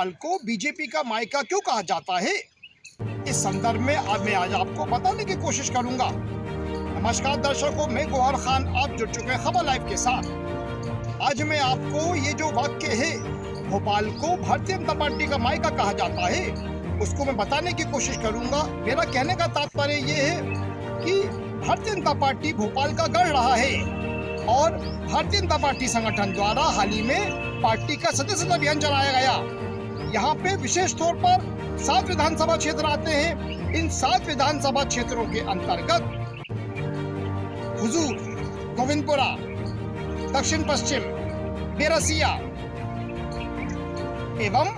भोपाल को बीजेपी का मायका क्यों कहा जाता है, इस संदर्भ में मैं आज आपको बताने की कोशिश करूंगा। नमस्कार दर्शकों, मैं गौहर खान, आप जुड़ चुके हैं खबर लाइव के साथ। आज मैं आपको ये जो वाक्य है, भोपाल को भारतीय जनता पार्टी का मायका कहा जाता है, उसको मैं बताने की कोशिश करूंगा। मेरा कहने का तात्पर्य ये है कि भारतीय जनता पार्टी भोपाल का गढ़ रहा है और भारतीय जनता पार्टी संगठन द्वारा हाल ही में पार्टी का सदस्यता अभियान चलाया गया। यहाँ पे विशेष तौर पर 7 विधानसभा क्षेत्र आते हैं। इन 7 विधानसभा क्षेत्रों के अंतर्गत हुजूर, गोविंदपुरा, दक्षिण पश्चिम, बेरसिया एवं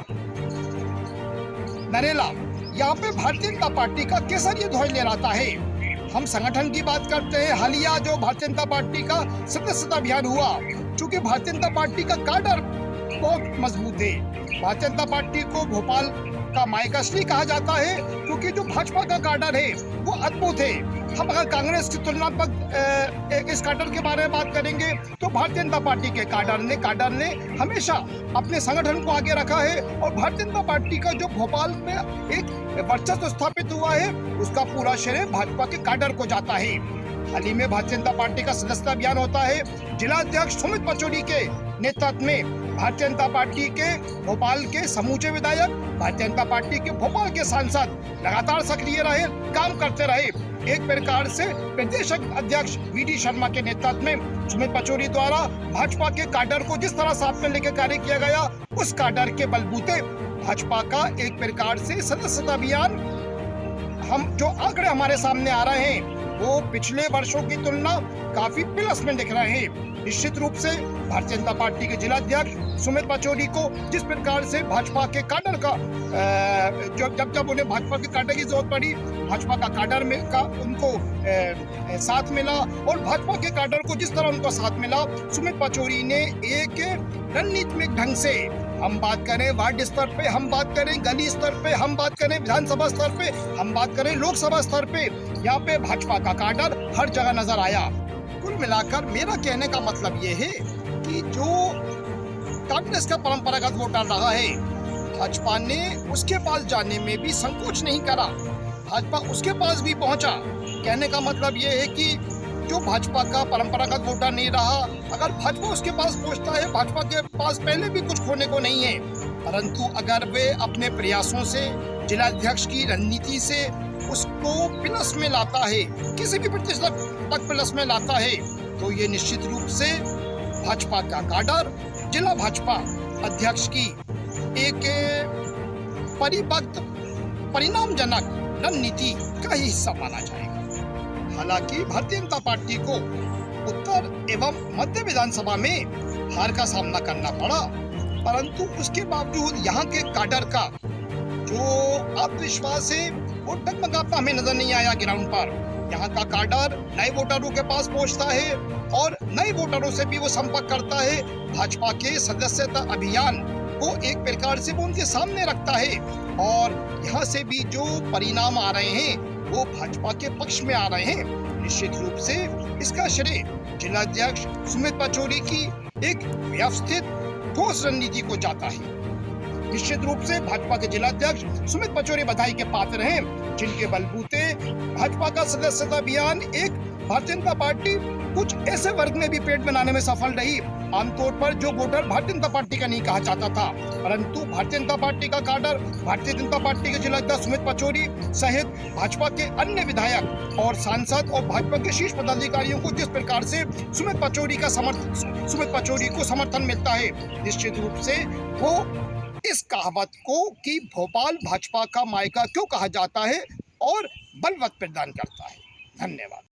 नरेला, यहाँ पे भारतीय जनता पार्टी का केसरिया ध्वज लहराता है। हम संगठन की बात करते हैं। हालिया जो भारतीय जनता पार्टी का सदस्यता अभियान हुआ, चूंकि भारतीय जनता पार्टी का काडर बहुत मजबूत है। भारतीय जनता पार्टी को भोपाल का मायका इसलिए कहा जाता है क्योंकि जो भाजपा का काडर है वो अद्भुत है। हम अगर कांग्रेस की तुलना पर इस काडर के बारे में बात करेंगे तो भारतीय जनता पार्टी के काडर ने हमेशा अपने संगठन को आगे रखा है और भारतीय जनता पार्टी का जो भोपाल में एक वर्चस्व स्थापित हुआ है उसका पूरा श्रेय भाजपा के काडर को जाता है। हाल ही में भारतीय जनता पार्टी का सदस्यता अभियान होता है। जिलाध्यक्ष सुमित पचौरी के नेतृत्व में भारतीय जनता पार्टी के भोपाल के समूचे विधायक, भारतीय जनता पार्टी के भोपाल के सांसद लगातार सक्रिय रहे, काम करते रहे। एक प्रकार से प्रदेश अध्यक्ष वीडी शर्मा के नेतृत्व में सुमित पचौरी द्वारा भाजपा के काडर को जिस तरह साथ में लेकर कार्य किया गया, उस काडर के बलबूते भाजपा का एक प्रकार से सदस्यता अभियान, हम जो आंकड़े हमारे सामने आ रहे हैं वो पिछले वर्षों की तुलना काफी प्लस में दिख रहे हैं। निश्चित रूप से भारतीय जनता पार्टी के जिलाध्यक्ष सुमित पचौरी को जिस प्रकार से भाजपा के काडर का जब उन्हें भाजपा के काडर की जरूरत पड़ी, भाजपा का काडर में का उनको साथ मिला और भाजपा के काडर को जिस तरह उनको साथ मिला, सुमित पचौरी ने एक रणनीतिक ढंग से, हम बात करें वार्ड स्तर पे, हम बात करें गली स्तर पे, हम बात करें विधानसभा स्तर पे, हम बात करें लोकसभा स्तर पे, यहाँ पे भाजपा का काडर हर जगह नजर आया। कुल मिलाकर मेरा कहने का मतलब ये है कि जो कांग्रेस का परंपरागत वोटर रहा है, भाजपा ने उसके पास जाने में भी संकोच नहीं करा, भाजपा उसके पास भी पहुंचा। कहने का मतलब ये है कि जो भाजपा का परंपरागत वोटर नहीं रहा, अगर भाजपा उसके पास पहुंचता है, भाजपा के पास पहले भी कुछ खोने को नहीं है, परंतु अगर वे अपने प्रयासों से, जिलाध्यक्ष की रणनीति से उसको प्लस में लाता है, किसी भी प्रतिशत तक प्लस में लाता है, तो ये निश्चित रूप से भाजपा का काडर, जिला भाजपा अध्यक्ष की एक परिपक्व परिणामजनक रणनीति का ही हिस्सा माना जाएगा। हालांकि भारतीय जनता पार्टी को उत्तर एवं मध्य विधानसभा में हार का सामना करना पड़ा, परंतु उसके बावजूद यहाँ के काडर का जो आत्मविश्वास है वो डगमगाता हमें नजर नहीं आया। ग्राउंड पर यहाँ का काडर नए वोटरों के पास पहुँचता है और नए वोटरों से भी वो संपर्क करता है, भाजपा के सदस्यता अभियान को एक प्रकार से वो उनके सामने रखता है और यहाँ से भी जो परिणाम आ रहे हैं वो भाजपा के पक्ष में आ रहे हैं। निश्चित रूप से इसका श्रेय जिलाध्यक्ष सुमित पचौरी की एक व्यवस्थित ठोस रणनीति को जाता है। निश्चित रूप से भाजपा के जिलाध्यक्ष सुमित पचौरी बधाई के पात्र हैं, जिनके बलबूते भाजपा का सदस्यता अभियान एक भारतीय जनता पार्टी कुछ ऐसे वर्ग में भी पेट बनाने में सफल रही, आमतौर पर जो वोटर भारतीय जनता पार्टी का नहीं कहा जाता था, परंतु भारतीय जनता पार्टी का काडर, भारतीय जनता पार्टी के जिलाध्यक्ष सुमित पचौरी सहित भाजपा के अन्य विधायक और सांसद और भाजपा के शीर्ष पदाधिकारियों को जिस प्रकार से सुमित पचौरी को समर्थन मिलता है, निश्चित रूप से वो इस कहावत को कि भोपाल भाजपा का मायका क्यों कहा जाता है और बलवत प्रदान करता है। धन्यवाद।